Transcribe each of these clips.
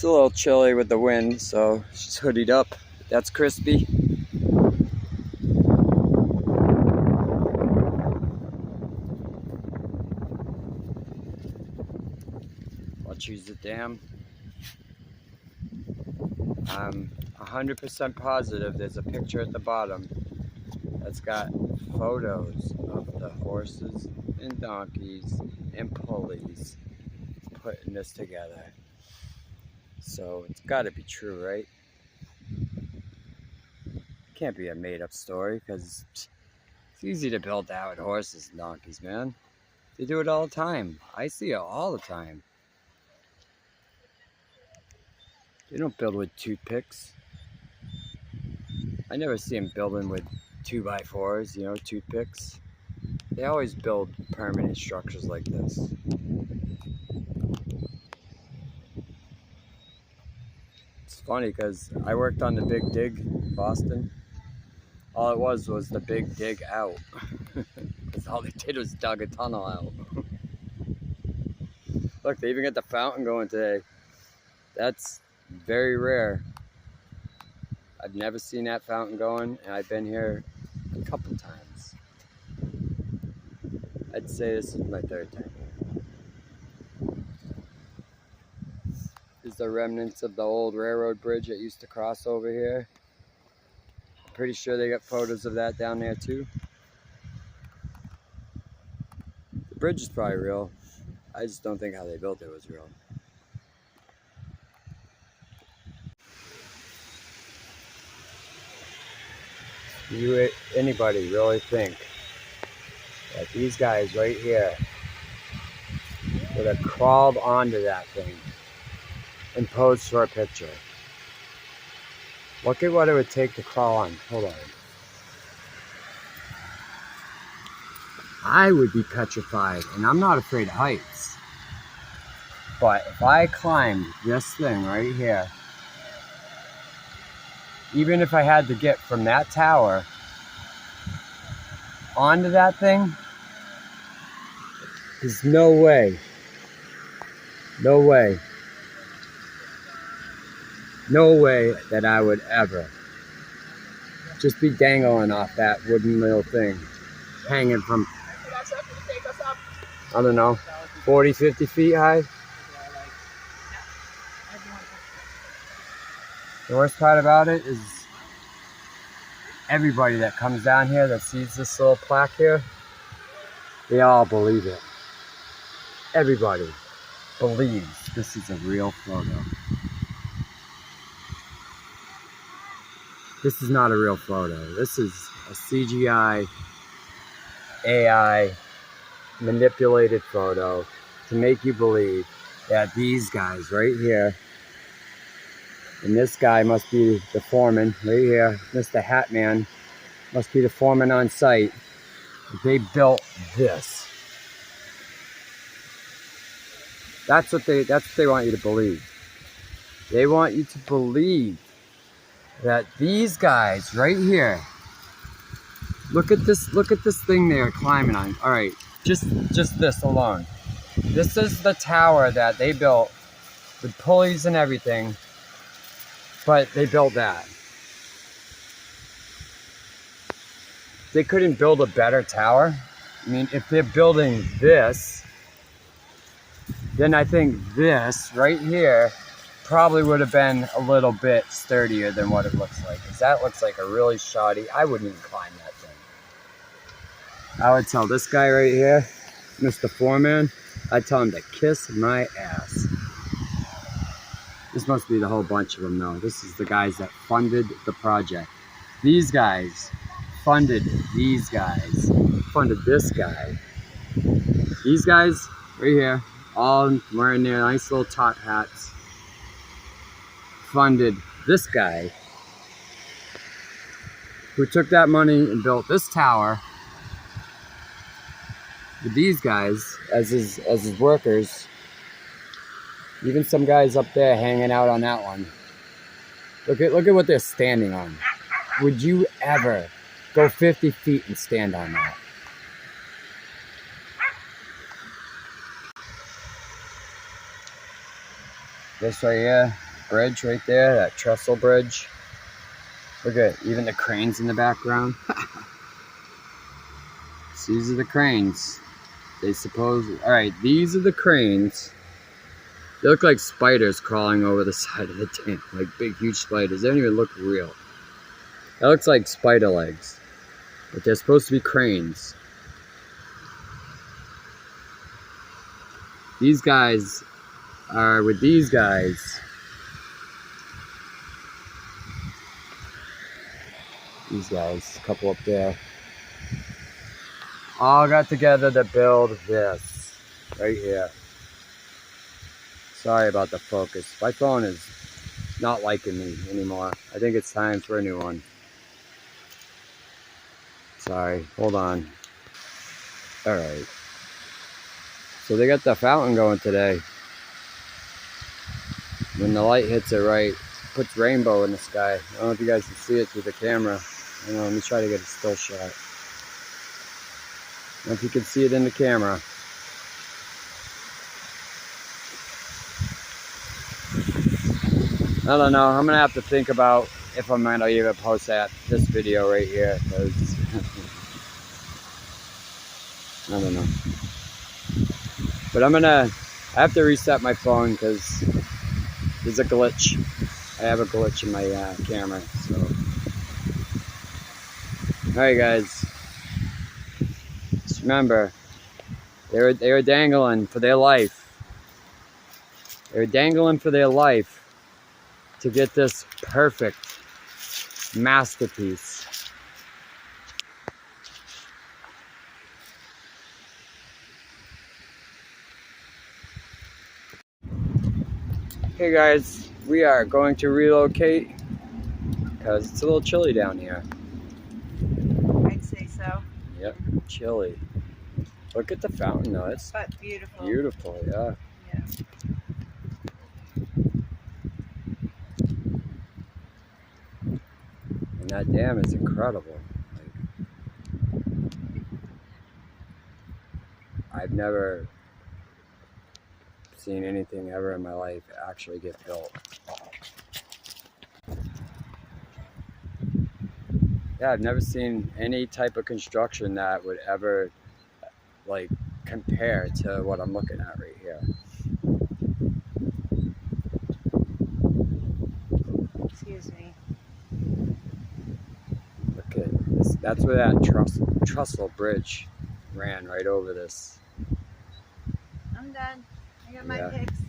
It's a little chilly with the wind, so she's hoodied up. That's Crispy. I'll choose the dam. I'm 100% positive there's a picture at the bottom that's got photos of the horses and donkeys and pulleys putting this together. So it's got to be true, right? Can't be a made-up story, because it's easy to build that with horses and donkeys, man. They do it all the time. I see it all the time. They don't build with toothpicks. I never see them building with 2x4s, you know, toothpicks. They always build permanent structures like this. It's funny because I worked on the Big Dig in Boston. All it was the Big Dig out. Because all they did was dug a tunnel out. Look, they even got the fountain going today. That's very rare. I've never seen that fountain going, and I've been here a couple times. I'd say this is my third time here. This is the remnants of the old railroad bridge that used to cross over here. I'm pretty sure they got photos of that down there too. The bridge is probably real. I just don't think how they built it was real. Anybody really think that these guys right here would have crawled onto that thing and posed for a picture? Look at what it would take to crawl on. Hold on. I would be petrified, and I'm not afraid of heights. But if I climbed this thing right here, even if I had to get from that tower onto that thing, there's no way, no way that I would ever just be dangling off that wooden little thing, hanging from, I don't know, 40, 50 feet high. The worst part about it is everybody that comes down here that sees this little plaque here, they all believe it. Everybody believes this is a real photo. This is not a real photo. This is a CGI, AI manipulated photo to make you believe that these guys right here, and this guy must be the foreman right here, Mr. Hatman must be the foreman on site. They built this. That's what they want you to believe. They want you to believe that these guys right here, look at this thing they're climbing on. All right, just this alone. This is the tower that they built with pulleys and everything. But they built that. They couldn't build a better tower. I mean, if they're building this, then I think this right here probably would have been a little bit sturdier than what it looks like. Because that looks like a really shoddy, I wouldn't even climb that thing. I would tell this guy right here, Mr. Foreman, I'd tell him to kiss my ass. This must be the whole bunch of them though. This is the guys that funded the project. These guys funded these guys. Funded this guy. These guys right here, all wearing their nice little top hats, funded this guy who took that money and built this tower with these guys as his workers. Even some guys up there hanging out on that one. Look at what they're standing on. Would you ever go 50 feet and stand on that? This right here, bridge right there, that trestle bridge. Look at even the cranes in the background. These are the cranes. They suppose, all right, these are the cranes. They look like spiders crawling over the side of the tank, like big, huge spiders. They don't even look real. That looks like spider legs, but they're supposed to be cranes. These guys are with these guys. These guys, a couple up there, all got together to build this right here. Sorry about the focus. My phone is not liking me anymore. I think it's time for a new one. Sorry, hold on. All right. So they got the fountain going today. When the light hits it right, it puts rainbow in the sky. I don't know if you guys can see it through the camera. I don't know, let me try to get a still shot. I don't know if you can see it in the camera. I don't know. I'm gonna have to think about if I'm gonna even post this video right here, because I don't know. But I have to reset my phone because there's a glitch. I have a glitch in my camera. So, all right, guys. Just remember, they were dangling for their life. They were dangling for their life to get this perfect masterpiece. Hey guys, we are going to relocate because it's a little chilly down here. I'd say so. Yep, chilly. Look at the fountain though, it's but beautiful. Beautiful, yeah. Yeah. And that dam is incredible. I've never seen anything ever in my life actually get built. Yeah, I've never seen any type of construction that would ever like compare to what I'm looking at right here. Excuse me. Look at this. That's where that trestle bridge ran right over this. I'm done. I got my pics.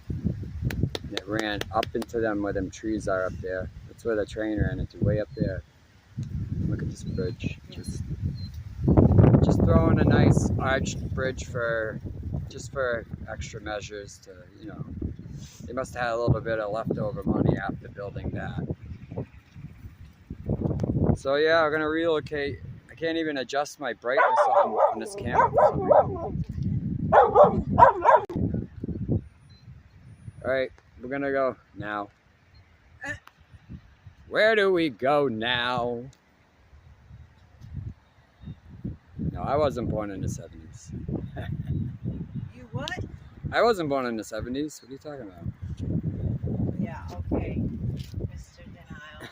And it ran up into them where them trees are up there. That's where the train ran into, way up there. Look at this bridge. Just throwing a nice arched bridge for extra measures to, you know, they must have had a little bit of leftover money after building that. So yeah, we're gonna relocate. I can't even adjust my brightness on this camera. Alright, we're gonna go now. Where do we go now? No, I wasn't born in the 70s. You what? I wasn't born in the 70s. What are you talking about? Yeah, okay. Mr. Denial.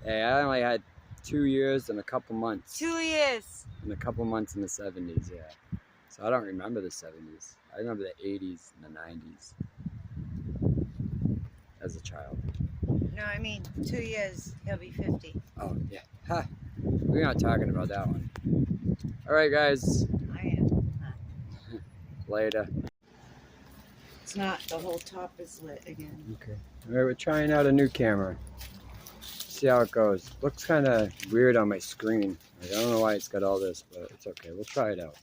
Hey, I only had 2 years and a couple months. 2 years. And a couple months in the 70s, yeah. So I don't remember the 70s. I remember the 80s and the 90s. As a child. No, I mean 2 years. He'll be 50. Oh, yeah. Ha! We're not talking about that one. All right, guys. I am. Later. It's not. The whole top is lit again. Okay. All right, we're trying out a new camera. See how it goes. Looks kind of weird on my screen. Like, I don't know why it's got all this, but it's okay. We'll try it out.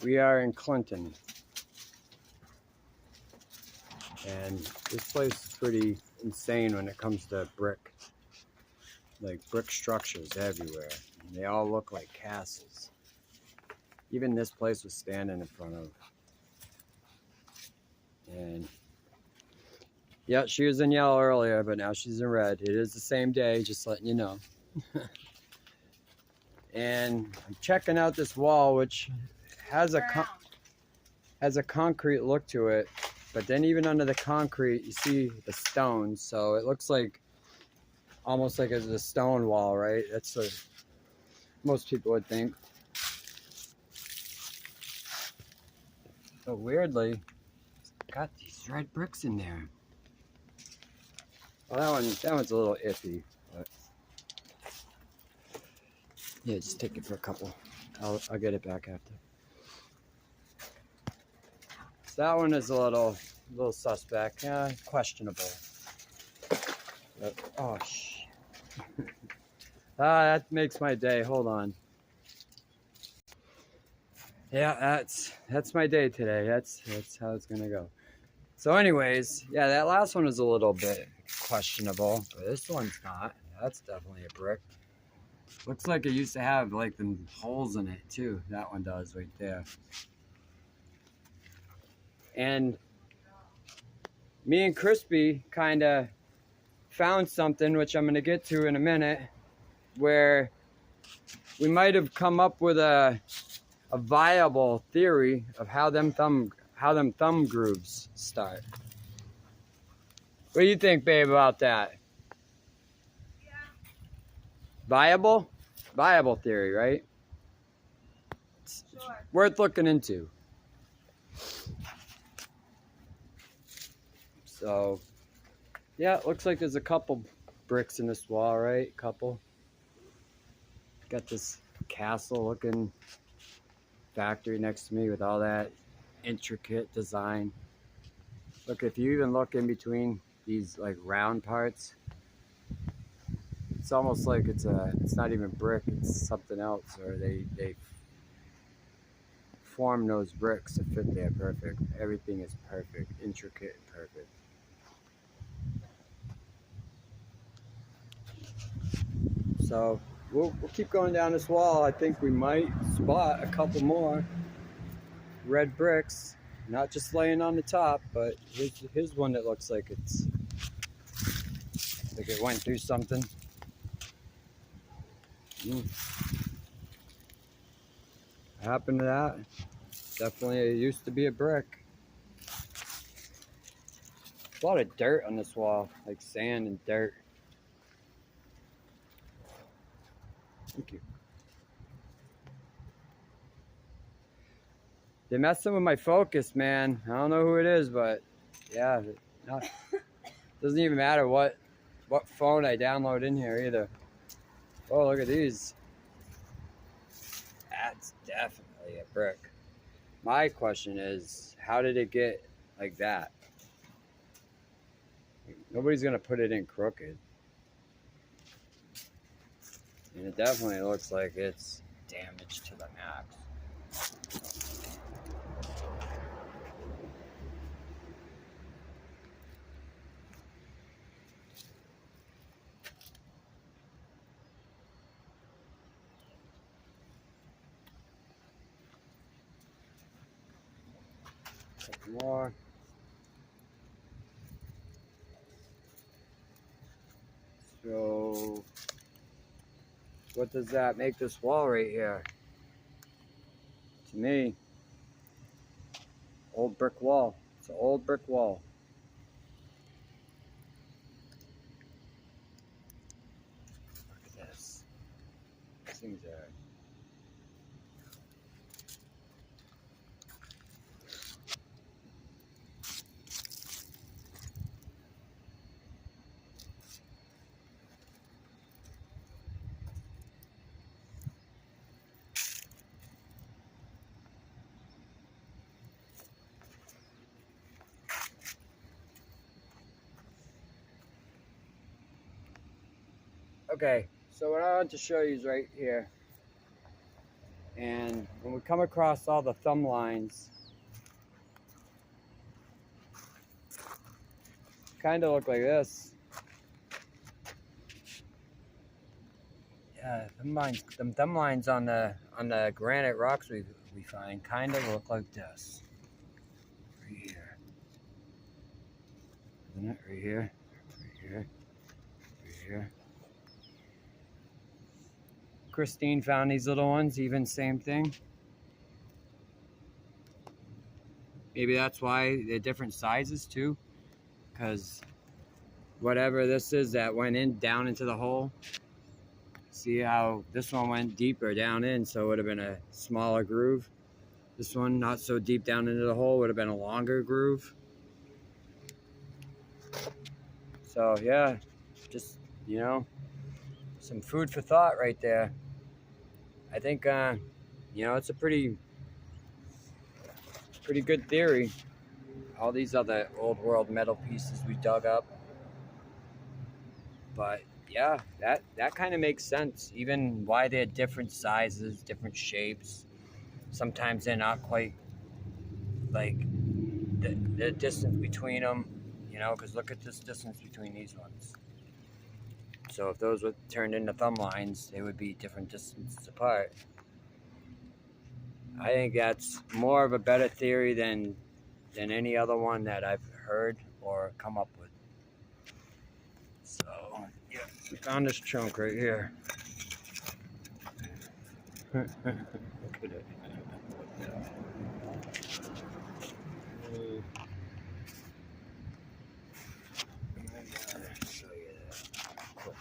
We are in Clinton. And this place is pretty insane when it comes to brick. Like brick structures everywhere. And they all look like castles. Even this place was standing in front of. And yeah, she was in yellow earlier, but now she's in red. It is the same day, just letting you know. And I'm checking out this wall, which has a concrete look to it. But then even under the concrete, you see the stones. So it looks like almost like it's a stone wall, right? That's what most people would think. But weirdly, it's got these red bricks in there. Well, that one's a little iffy, but yeah, just take it for a couple. I'll get it back after. So that one is a little suspect, questionable. But, oh shit. That makes my day. Hold on. Yeah, that's my day today. That's how it's gonna go. So, anyways, yeah, that last one is a little bit questionable, but this one's not. That's definitely a brick. Looks like it used to have like them holes in it too. That one does right there. And me and Crispy kind of found something, which I'm gonna get to in a minute, where we might have come up with a viable theory of how them thumb grooves start. What do you think, babe, about that? Yeah. Viable theory, right? Sure. Worth looking into. So, yeah, it looks like there's a couple bricks in this wall, right? Couple. Got this castle-looking factory next to me with all that intricate design. Look, if you even look in between these like round parts, it's almost like it's not even brick, it's something else, or they form those bricks to fit there perfect. Everything is perfect, intricate and perfect. So we'll keep going down this wall. I think we might spot a couple more red bricks, not just laying on the top, but here's one that looks like it's like it went through something. What happened to that? Definitely, it used to be a brick. A lot of dirt on this wall, like sand and dirt. Thank you. They're messing with my focus, man. I don't know who it is, but yeah, doesn't even matter what phone I download in here either. Oh, look at these. That's definitely a brick. My question is, how did it get like that? Nobody's gonna put it in crooked. And it definitely looks like it's damaged to the max. Couple more. So, what does that make this wall right here? To me, old brick wall. It's an old brick wall. Look at this. These things are. Okay, so what I want to show you is right here. And when we come across all the thumb lines, kind of look like this. Yeah, them thumb lines on the granite rocks we find kind of look like this. Right here. Isn't it? Right here. Right here. Right here. Christine found these little ones, even same thing. Maybe that's why they're different sizes too, because whatever this is that went in down into the hole, see how this one went deeper down in, so it would have been a smaller groove. This one not so deep down into the hole, would have been a longer groove. So yeah, just, you know, some food for thought right there. I think you know, it's a pretty good theory. All these other old world metal pieces we dug up, but yeah, that kind of makes sense. Even why they're different sizes, different shapes. Sometimes they're not quite like the distance between them, you know, because look at this distance between these ones. So if those were turned into thumb lines, they would be different distances apart. I think that's more of a better theory than any other one that I've heard or come up with. So yeah, we found this chunk right here. Look at it. Show you that quick.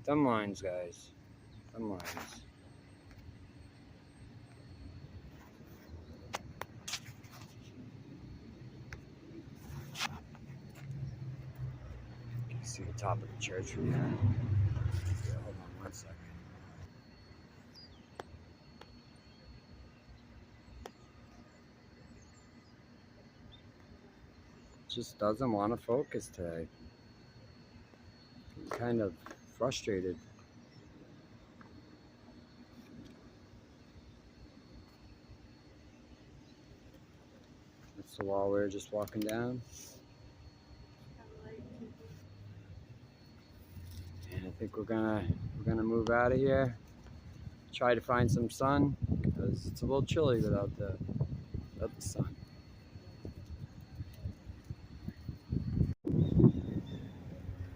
Thumb lines, guys. Thumb lines. You can see the top of the church from here. Yeah, hold on 1 second. Just doesn't want to focus today. I'm kind of frustrated. That's the wall we were just walking down. And I think we're gonna move out of here. Try to find some sun because it's a little chilly without the sun.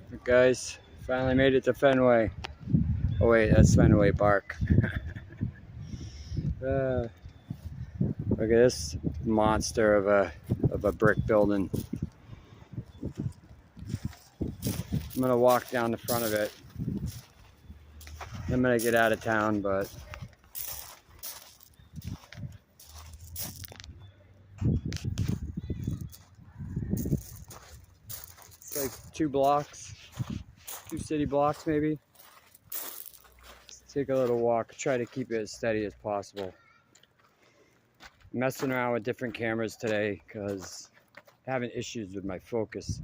But guys, finally made it to Fenway. Oh wait, that's Fenway Park. Look at this monster of a brick building. I'm gonna walk down the front of it. I'm gonna get out of town, but it's like 2 blocks, 2 city blocks maybe. Let's take a little walk, try to keep it as steady as possible. I'm messing around with different cameras today because I'm having issues with my focus.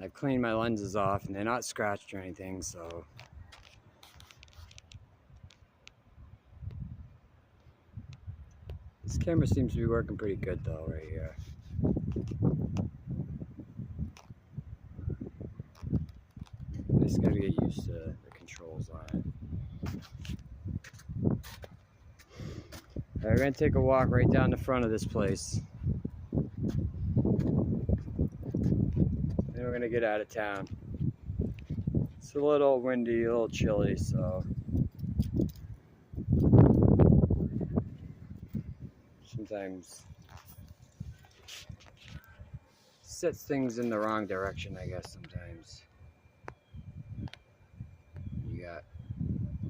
I've cleaned my lenses off and they're not scratched or anything, so this camera seems to be working pretty good though right here. I just gotta get used to the controls on it. Alright, we're gonna take a walk right down the front of this place. Then we're gonna get out of town. It's a little windy, a little chilly, so sometimes sets things in the wrong direction, I guess, sometimes. You got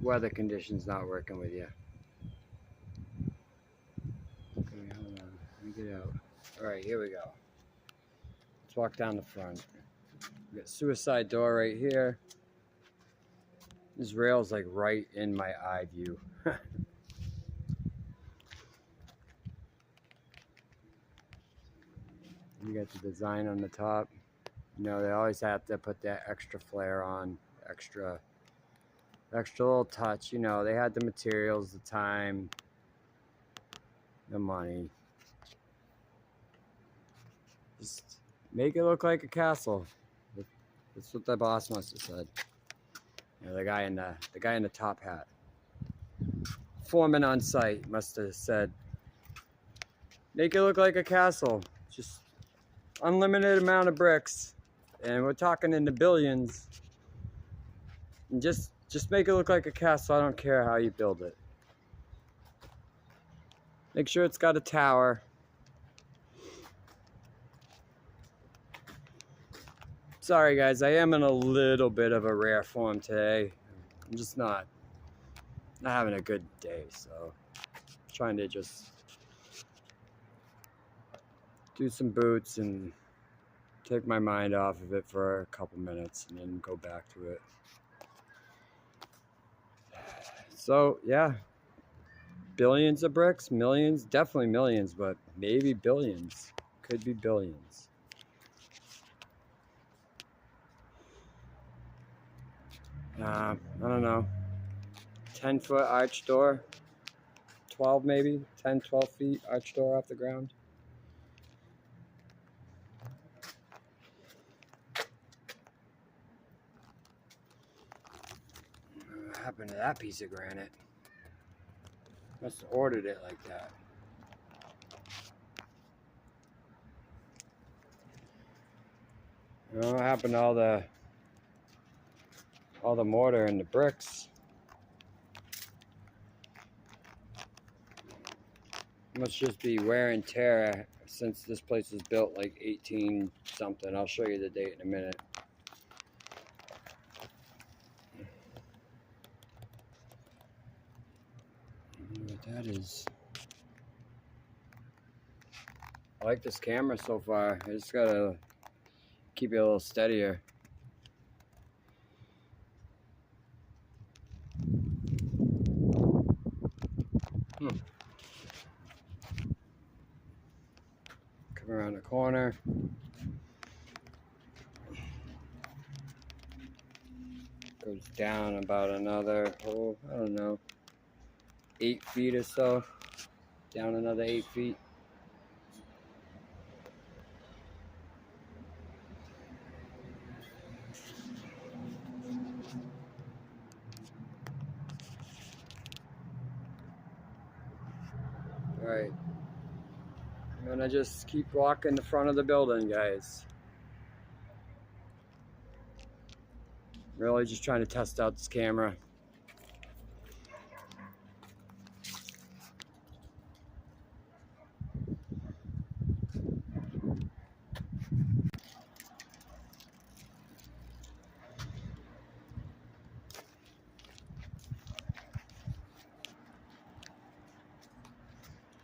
weather conditions not working with you. Okay, hold on. Let me get out. Alright, here we go. Let's walk down the front. We got suicide door right here. This rail's like right in my eye view. You got the design on the top. You know, they always have to put that extra flair on, extra little touch. You know, they had the materials, the time, the money. Just make it look like a castle. That's what the boss must have said. You know, the guy in the top hat. Foreman on site must have said, make it look like a castle. Just unlimited amount of bricks. And we're talking in the billions. And just make it look like a castle. I don't care how you build it. Make sure it's got a tower. Sorry guys, I am in a little bit of a rare form today. I'm just not having a good day, so trying to just do some boots and take my mind off of it for a couple minutes and then go back to it. So yeah, billions of bricks, millions, definitely millions, but maybe billions. Could be billions. I don't know. 10-foot arch door. 12 maybe, 10, 12 feet arch door off the ground. What happened to that piece of granite? Must have ordered it like that. What happened to all the mortar and the bricks? Must just be wear and tear since this place was built like 18 something. I'll show you the date in a minute. I don't know what that is. I like this camera so far. I just gotta keep it a little steadier. Come around the corner. Goes down about another, I don't know, 8 feet or so. Down another 8 feet. Alright. I'm gonna just keep walking the front of the building, guys. Really just trying to test out this camera.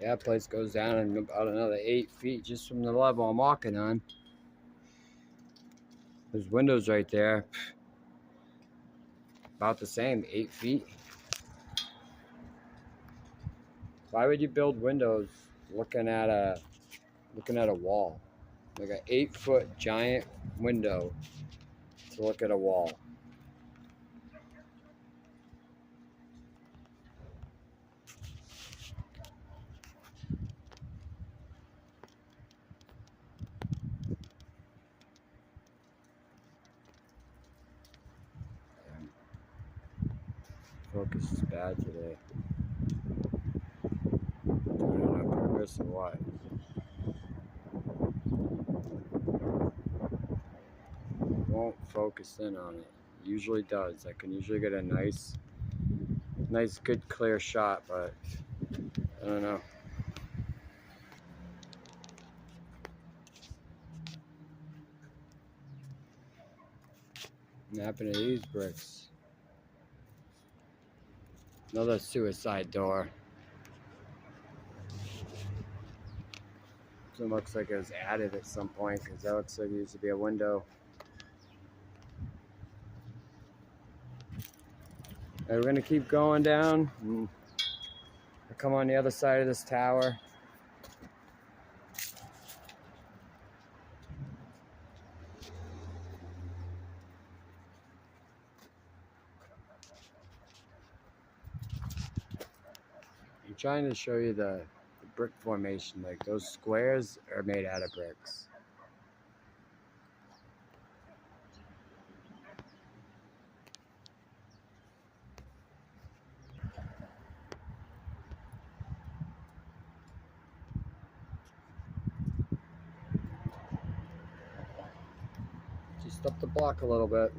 Yeah, that place goes down in about another 8 feet just from the level I'm walking on. There's windows right there. About the same, 8 feet. Why would you build windows looking at a wall? Like an 8-foot giant window to look at a wall. Focus is bad today. Doing it on purpose or what? It won't focus in on it. It usually does. I can usually get a nice good clear shot, but I don't know. What happened to these bricks? Another suicide door. It looks like it was added at some point because that looks like it used to be a window. Right, we're gonna keep going down. come on the other side of this tower. I'm trying to show you the brick formation. Like those squares are made out of bricks. Just up the block a little bit.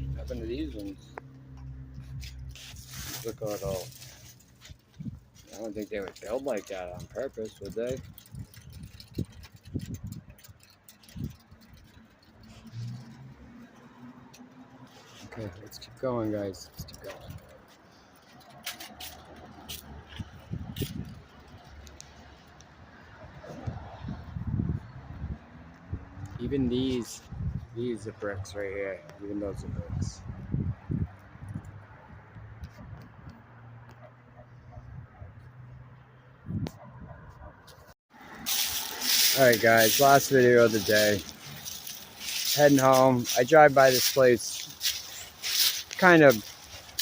What happened to these ones? Look a little. I don't think they would build like that on purpose, would they? Okay, let's keep going, guys. Let's keep going. Even these are bricks right here. Even those are bricks. Alright guys, last video of the day. Heading home. I drive by this place kind of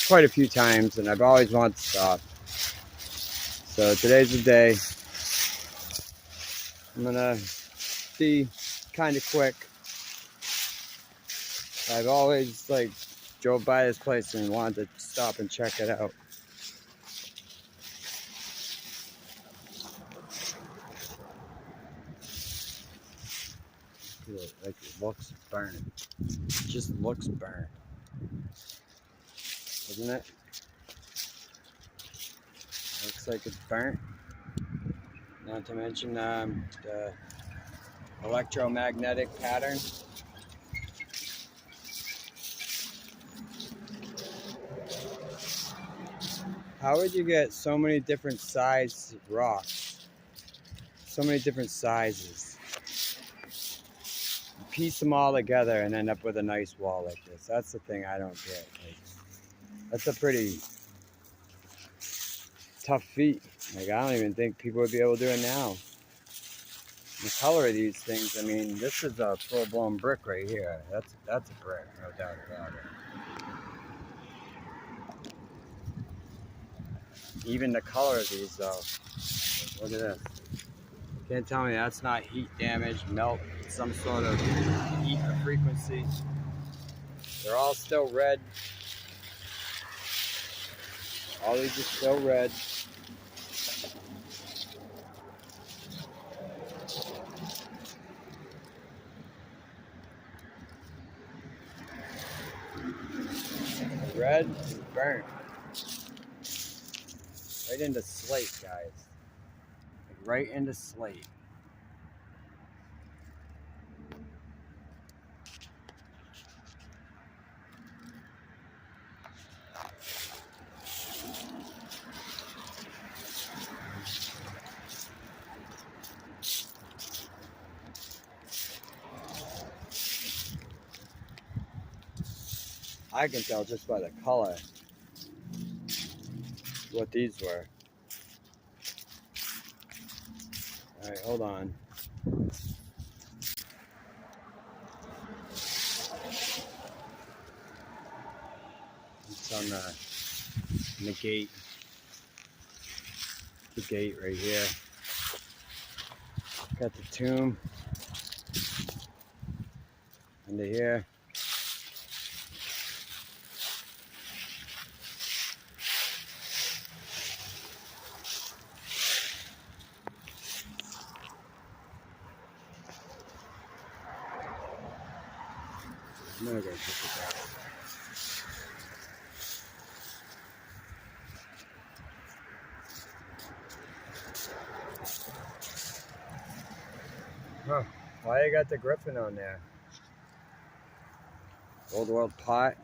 quite a few times and I've always wanted to stop. So today's the day. I'm gonna be kind of quick. I've always like drove by this place and wanted to stop and check it out. Like it looks burnt. It just looks burnt. Doesn't it? Looks like it's burnt. Not to mention the electromagnetic pattern. How would you get so many different sized rocks? So many different sizes. Piece them all together and end up with a nice wall like this. That's the thing I don't get. Like, that's a pretty tough feat. Like I don't even think people would be able to do it now. The color of these things, I mean, this is a full-blown brick right here. That's a brick, no doubt about it. Even the color of these though. Look at this. Can't tell me that's not heat damage, melt, some sort of heat or frequency. They're all still red. All these are still red. Red and burnt. Right into slate, guys. Like right into slate. I can tell just by the color what these were. Alright, hold on. It's on the gate. The gate right here. Got the tomb under here. I'm gonna go check it out. Huh. Why you got the griffin on there? Old world pot.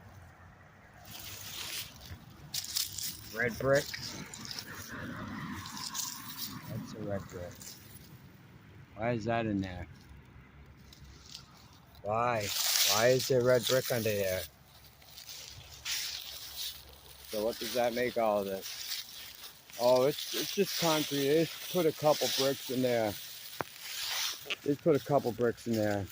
Red brick. That's a red brick. Why is that in there? Why? Why is there red brick under there? So what does that make all of this? Oh, it's just concrete. They just put a couple bricks in there. They just put a couple bricks in there.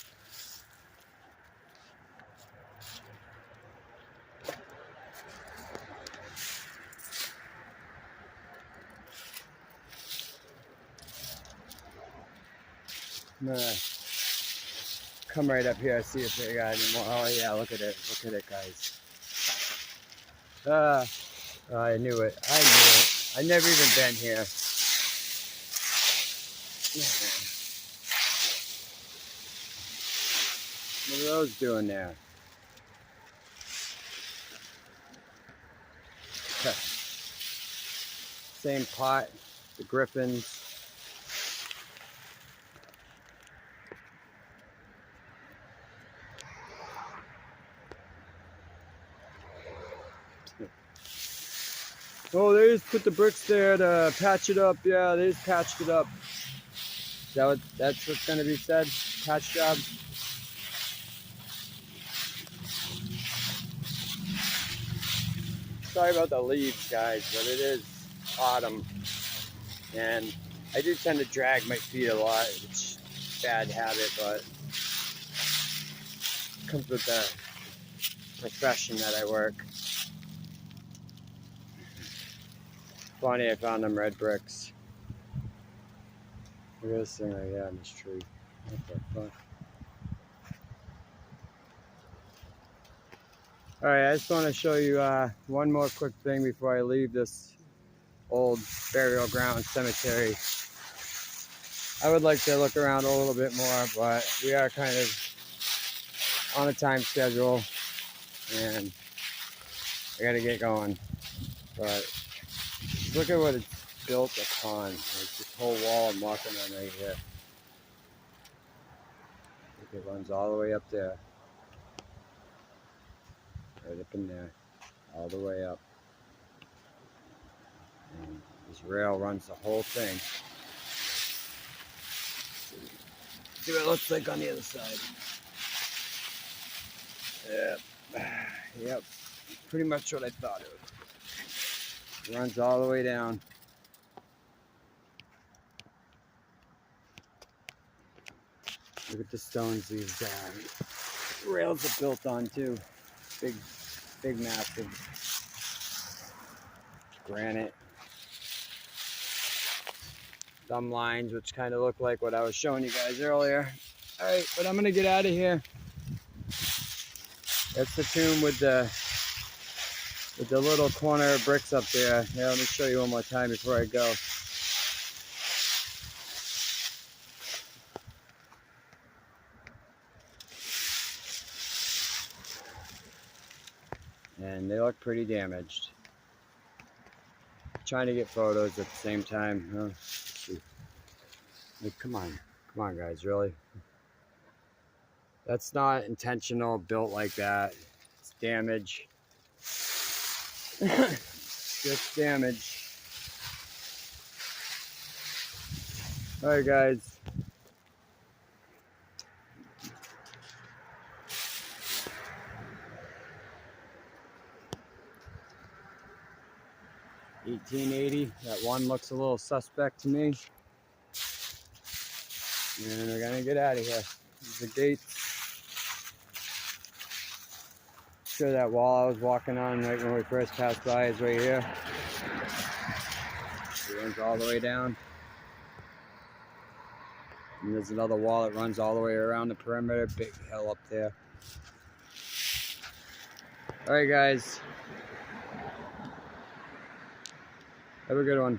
I'm gonna come right up here, see if they got any more. Oh yeah, look at it. Look at it, guys. I knew it. I knew it. I never even been here. What are those doing there? Same pot, the griffins. Oh, they just put the bricks there to patch it up. Yeah, they just patched it up. That's what's gonna be said? Patch job? Sorry about the leaves, guys, but it is autumn. And I do tend to drag my feet a lot. It's a bad habit, but it comes with the profession that I work. Funny, I found them red bricks. Look at this thing right here on this tree. What the fuck? Alright, I just want to show you one more quick thing before I leave this old burial ground cemetery. I would like to look around a little bit more, but we are kind of on a time schedule and I gotta get going. But look at what it's built upon. There's this whole wall I'm walking on right here. Look, it runs all the way up there. Right up in there. All the way up. And this rail runs the whole thing. See what it looks like on the other side. Yep. Yep. Pretty much what I thought it would. It runs all the way down. Look at the stones these rails are built on too. Big massive granite. Thumb lines, which kind of look like what I was showing you guys earlier. Alright, but I'm gonna get out of here. That's the tomb with the little corner of bricks up there. Yeah, let me show you one more time before I go. And they look pretty damaged. Trying to get photos at the same time. Oh, shoot. Like, come on guys, really? That's not intentional, built like that. It's damage. Just damage. Alright guys. $18.80. That one looks a little suspect to me. And we're gonna get out of here. There's the gate. Sure, that wall I was walking on right when we first passed by is right here. It runs all the way down. And there's another wall that runs all the way around the perimeter. Big hill up there. Alright guys. Have a good one.